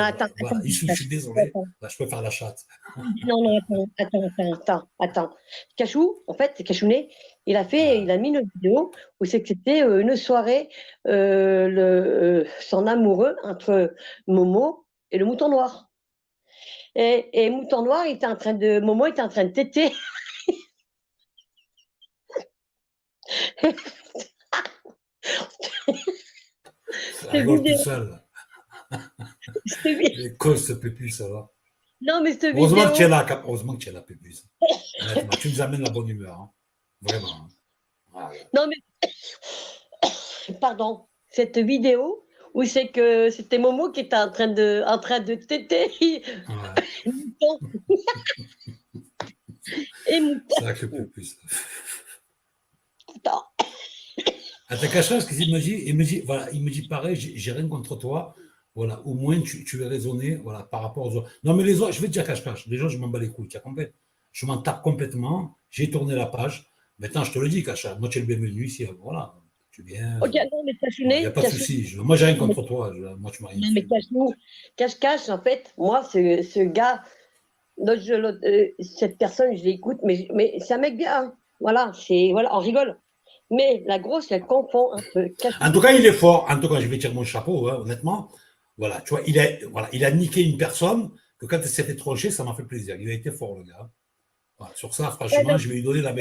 Attends, voilà. Je suis désolé, là, je peux faire la chatte. non, non, attends. Cachou, en fait, Cachounet, il a mis une vidéo où c'est que c'était une soirée, son amoureux entre Momo et le mouton noir. Et mouton noir, Momo était en train de téter. Elle Cette rigole tout vidéo, seul. cette vi- Les causes, ce Pépus, ça va. non, mais cette Heureusement que tu es vidéo, là, heureusement que tu es là, Pépus. Honnêtement, tu nous amènes la bonne humeur. Hein. Vraiment. Hein. Voilà. non, mais, pardon, cette vidéo où c'est que c'était Momo qui était en train de téter. Ouais. Mouton et C'est vrai que le mouton. Pépus. Attends. À ta cache qu'il me dit, voilà, il me dit pareil, j'ai rien contre toi. Voilà, au moins tu es raisonné, voilà, par rapport aux autres. Non, mais les autres, je vais te dire cache-cache. Les gens, je m'en bats les couilles, tu as compris. Je m'en tape complètement. J'ai tourné la page. Maintenant, je te le dis, cache moi, tu es le bienvenu ici. Voilà, tu viens. Ok, non, mais Il n'y a Cachounet, pas de souci. Moi, j'ai rien contre toi. Moi, tu m'as rien non, mais fait. Cache, en fait, moi, ce gars, cette personne, je l'écoute, mais c'est un mec bien. Hein. Voilà, voilà, on rigole. Mais la grosse, elle confond un peu. En tout cas, il est fort. En tout cas, je vais tirer mon chapeau, hein, honnêtement. Voilà, tu vois, il a niqué une personne que quand elle s'est fait trancher, ça m'a fait plaisir. Il a été fort, le gars. Voilà, sur ça, franchement, je vais lui donner la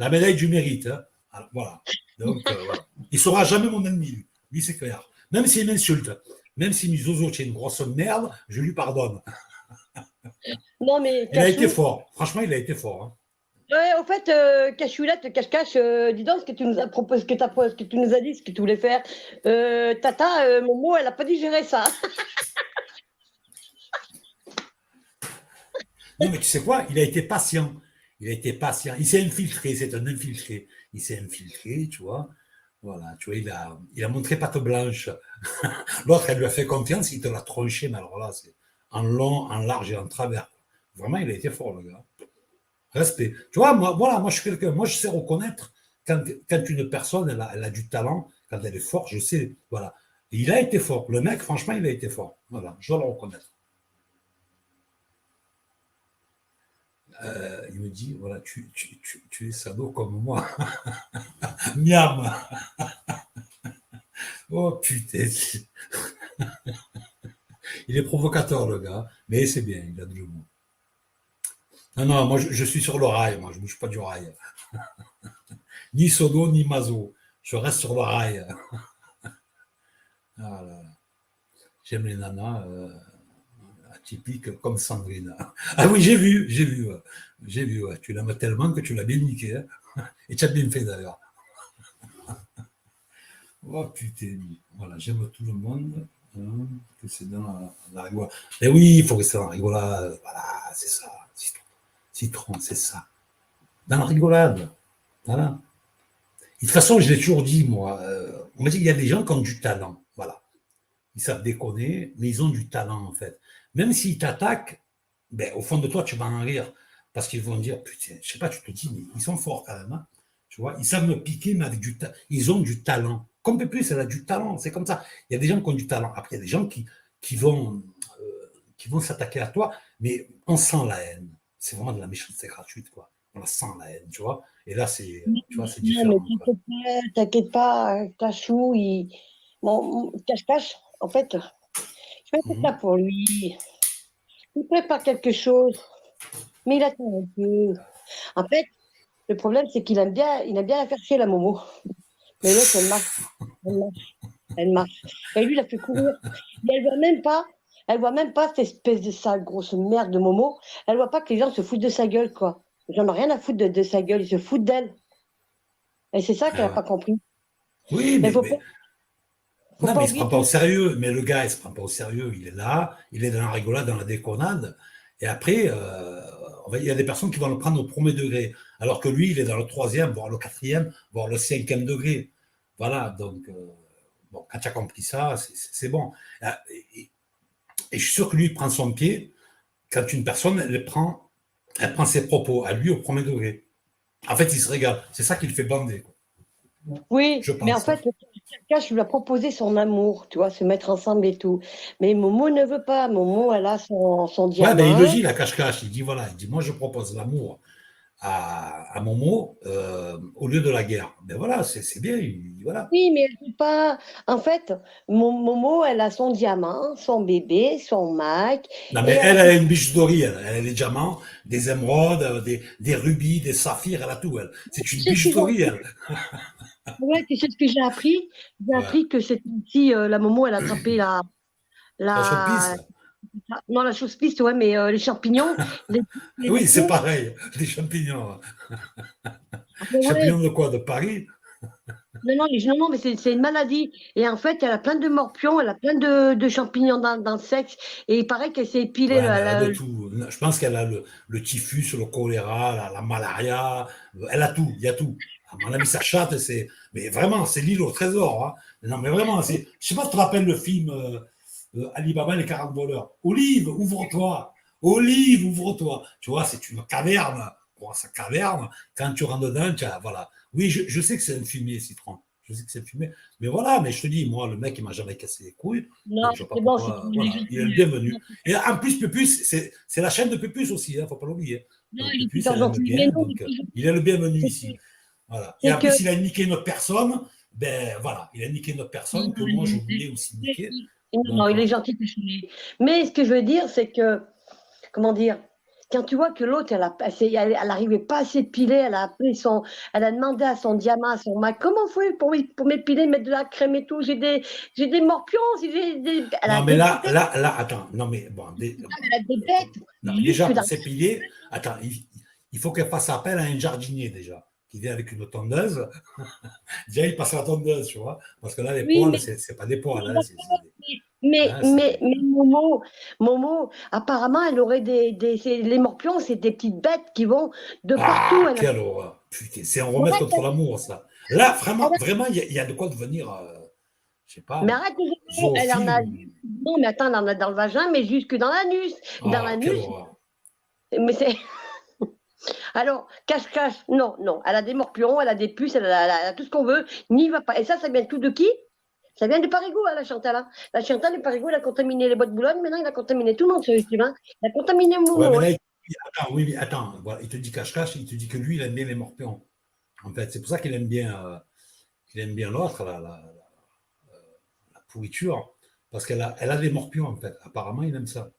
médaille du mérite. Hein. Alors, voilà. Donc, voilà. Il ne sera jamais mon ennemi, lui. Lui, c'est clair. Même s'il m'insulte, même s'il me dit Zozo, tu es une grosse merde, je lui pardonne. Non, mais Il a été Cachou, fort. Franchement, il a été fort. Hein. ouais, au fait, Cachoulette, cache, dis donc ce que tu nous as proposé, ce que tu nous as dit, ce que tu voulais faire. Tata, Momo, elle n'a pas digéré ça. Non, mais tu sais quoi? Il a été patient. Il a été patient. Il s'est infiltré. C'est un infiltré. Il s'est infiltré, tu vois. Voilà, tu vois, il a montré patte blanche. L'autre, elle lui a fait confiance, il te l'a tronché, mais alors là, c'est en long, en large et en travers. Vraiment, il a été fort, le gars. Respect. Tu vois, moi, je suis quelqu'un, moi, je sais reconnaître quand une personne, elle a du talent, quand elle est forte, je sais, voilà. Et il a été fort. Le mec, franchement, il a été fort. Voilà, je dois le reconnaître. Il me dit, voilà, tu es sado comme moi. Miam. Oh, putain. Il est provocateur, le gars, mais c'est bien, il a de l'humour. Non, non, moi, je suis sur le rail, moi, je ne bouge pas du rail. Ni sodo, ni mazo. Je reste sur le rail. Ah là. J'aime les nanas atypiques comme Sandrine. Ah oui, j'ai vu, ouais. Tu l'aimes tellement que tu l'as bien niqué. Hein. Et tu as bien fait d'ailleurs. Oh putain, voilà, j'aime tout le monde. Hein, que c'est dans la rigolade. Mais oui, il faut rester dans la rigolade. Voilà, c'est ça. Citron, c'est ça. Dans la rigolade. Voilà. Et de toute façon, je l'ai toujours dit, moi. On m'a dit qu'il y a des gens qui ont du talent. Voilà. Ils savent déconner, mais ils ont du talent, en fait. Même s'ils t'attaquent, ben, au fond de toi, tu vas en rire. Parce qu'ils vont dire, putain, je sais pas, tu te dis, mais ils sont forts quand même. Hein. Tu vois, ils savent me piquer, mais avec ils ont du talent. Comme Pépus, elle a du talent, c'est comme ça. Il y a des gens qui ont du talent. Après, il y a des gens qui vont, qui vont s'attaquer à toi, mais on sent la haine. C'est vraiment de la méchanceté gratuite, quoi. On la sent, la haine, tu vois. Et là, tu vois, c'est Non, mais différent, quoi. t'inquiète pas, Cachou, bon, cache, en fait, je vais faire ça Mhm. pour lui. Il prépare quelque chose, mais il attend un peu. En fait, le problème, c'est qu'il aime bien la faire chier, la Momo. Mais l'autre, elle marche. Et lui, il a fait courir. Et elle voit même pas cette espèce de sale grosse merde de Momo. Elle voit pas que les gens se foutent de sa gueule, quoi. J'en ai rien à foutre de sa gueule, ils se foutent d'elle. Et c'est ça qu'elle Ah n'a ouais. pas compris. Oui, Mais mais, faut pas, mais faut non, pas mais il se oublier prend pas tout. au sérieux. Mais le gars, il se prend pas au sérieux. Il est là, il est dans la rigolade, dans la déconnade. Et après, il y a des personnes qui vont le prendre au premier degré. Alors que lui, il est dans le troisième, voire le quatrième, voire le cinquième degré. Voilà, donc, bon, quand tu as compris ça, c'est bon. Et, et je suis sûr que lui, il prend son pied quand une personne, elle prend ses propos à lui au premier degré. En fait, il se régale. C'est ça qui le fait bander, quoi. Oui, Je mais en pense. fait, Hein. Je lui ai proposé son amour, tu vois, se mettre ensemble et tout. Mais Momo ne veut pas. Momo, elle a son Ouais, ben il le diamant. dit, la cache-cache. Il dit voilà, il dit moi je propose l'amour à Momo au lieu de la guerre. Ben voilà, c'est bien. Voilà. Oui, mais elle veut pas. En fait, Momo, elle a son diamant, son bébé, son Mac, Non, et mais elle a elle, des elle a une bijouterie, elle a des diamants, des émeraudes, des rubis, des saphirs, elle a tout, elle. C'est une c'est ce que j'ai bijouterie, appris. elle. Ouais, c'est ce que j'ai appris. J'ai Ouais. appris que c'est ici, la Momo, elle a attrapé La chopisse. la, non, la chausse-piste, ouais, mais les champignons, les, Oui, c'est pieds. pareil, des champignons. Ouais, Champignons de quoi? De Paris? non, non, non, non, mais c'est une maladie. Et en fait, elle a plein de morpions, elle a plein de champignons dans le sexe. Et il paraît qu'elle s'est épilée Ouais, mais elle a de tout. Je pense qu'elle a le typhus, le choléra, la malaria. Elle a tout, il y a tout. À mon avis, sa chatte, c'est. Mais vraiment, c'est l'île au trésor. Hein. Non, mais vraiment, c'est. Je sais pas si tu te rappelles le film Alibaba et les 40 voleurs. Olive, ouvre-toi. Olive, ouvre-toi. Tu vois, c'est une caverne. Bon, sa caverne, quand tu rentres dedans, tu as, voilà. Oui, je sais que c'est un fumier, Citron. Je sais que c'est un fumier. Mais voilà, mais je te dis, moi, le mec, il m'a jamais cassé les couilles. Non, Donc, je vois pas c'est bon, c'est pourquoi. tout. Les Voilà, gens il est le bienvenu. Et en plus, Pupus, c'est la chaîne de Pupus aussi, il ne faut pas l'oublier. non, Donc il est Pupus, super elle aime gentil. Mais bien, non, donc il est le bienvenu c'est ici. Voilà. Et c'est en que. plus, il a niqué notre personne. Ben voilà, il a niqué notre Non, personne que non, moi, je voulais aussi niquer. non, non, Donc il est voilà. gentil, Péchounet. Mais ce que je veux dire, c'est que, comment dire, quand tu vois que l'autre, elle arrivait pas à s'épiler, elle a demandé à son diamant, à son Mac, comment faut pour m'épiler, mettre de la crème et tout, j'ai des morpions, elle a Non, mais des attends, non, mais bon, elle a des bêtes, non, mais déjà, jusque pour dans. s'épiler, attends, il faut qu'elle fasse appel à un jardinier déjà, qui vient avec une tondeuse. Déjà, il passe à la tondeuse, tu vois, parce que là, les Oui, poils, mais c'est pas des poils, hein, Mais, hein, mais, mais Momo, apparemment, elle aurait les morpions, c'est des petites bêtes qui vont de partout. Ah, quelle horreur. Putain, c'est un remède Arrête, contre l'amour, ça. Là, vraiment, arrête, vraiment, il y a de quoi devenir, je sais pas, mais moi, arrête de jouer, elle en zoophile a. ou. Non, mais attends, elle en a dans le vagin, mais jusque dans l'anus. Dans Ah, quelle l'anus, horreur. mais c'est. Alors, cache-cache, non, non. Elle a des morpions, elle a des puces, elle a tout ce qu'on veut. N'y va pas. Et ça vient tout de qui? Ça vient de Parigo, hein, la Chantal. Hein. La Chantal de Parigo, elle a contaminé les bois de Boulogne. Maintenant, il a contaminé tout le monde, ce écrivain. Il a contaminé Ouais, mais Momo. Hein. là, attends, oui, mais attends, voilà, il te dit cache-cache, il te dit que lui, il aime bien les morpions. En fait, c'est pour ça qu'il aime bien l'autre, la pourriture, parce elle a des morpions, en fait. Apparemment, il aime ça.